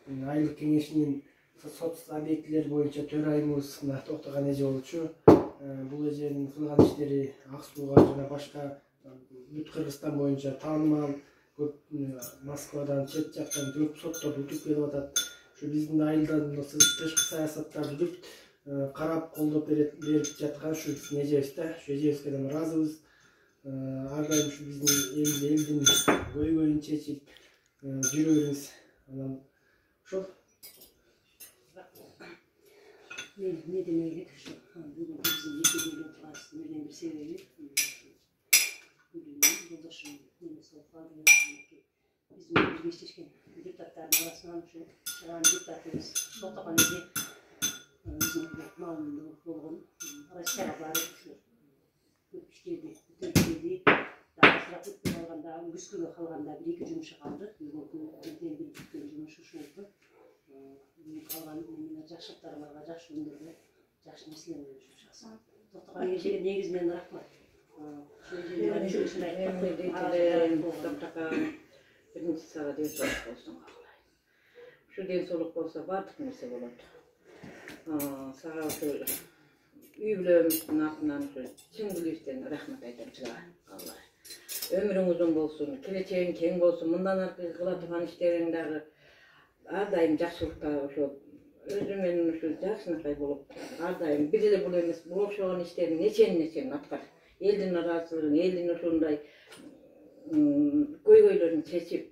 айлык кеңешинин сот объектилери боюнча төрайымыбыз мына Токтогон эже болчу. Бул эженин кылган иштери Ак Сууга жана башка бүт Кыргызстан боюнча таанымал, көп Москвадан, чет жактан көп сотторду утуп келип атат. Ушу биздин айылдан тышкы саясаттарды бүт карап колдоп берип жаткан ушу биздин эжебиз да. Ушу эжебизге да ыраазыбыз. Ар дайым ушу биздин элдин көйгөйүн чечип жүрө бериңиз. Анан ошол ne demeydik şu bugün bizim yetkileri oturmasının önemli bir sebebi bugün yoldaşım Yunus Ofal'ın bizim geçişken deputatların arasından şu çıkan deputatımız Toktogон eje bizim malumda olgun araştırmaları şu işledi daha sıra tutmuş olganda güçlü kalganda bir iki cümüşü kaldı bugün bir cümüşü şu oldu kalgan жакшылыктары барга жакшы күндөргө жакшы нерселерди жүрүшөбүз. Токтогон эжеге негизинен рахмат. Birinci sağa dens so'luk bolsun. Şu dens so'luk bolsa bardyk nerse bolot. Sağa şu üylömüzdün atынан şu çın bilişten rahmat aytap çıgar. Allah. Ömrüň uzun bolsun, kelечегиň keň bolsun. Mundan arky kıla turgan işleriň dagы ар дайым жакшылыкка ошо өзү менен ушу жакшынакай болуп ар дайым бир эле бул эмес бул окшогон иштерин нечени аткар элдин ыраазычылыгын элдин ушундай көйгөйлөрүн чечип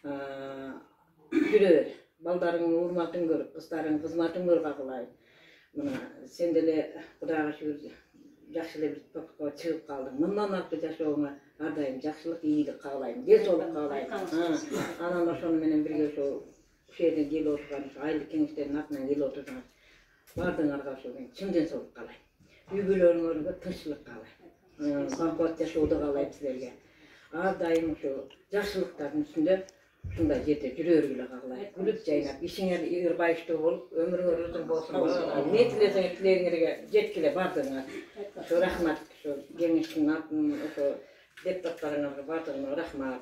жүрө бер балдарыңдын урматын көрүп кыздарыңдын кызматын көрүп кылай мына сен деле Кудайга шүгүр жакшы эле бир топко чыгып калдың мындан аркы жашооңа ар дайым жакшылык ийгилик каалайм ден соолук каалайм анан ошону менен бирге ошо şu yerden gelip oturan, aylık kenişlerin atından gelip oturan bardığınlarga şu ben çimden soğuk kalayım. Ügülörüngörüngө tınçılık kalayım. Bakvat yaşauda kalayım sizlerge. Ar dayım şu jakşılıktardın üstünde şunday jerde жүрөрүгүлө kalayım. Gülüp jaynap, işiňer ýyrbaýyşty bolup, ömrüňiz uzun bolsun. Ne tileseňiz tilegiňerge jetkile bardığыңар. Şu rahmat, şu kenişiň atyn, şu deputatlaryňa bardığına rahmat.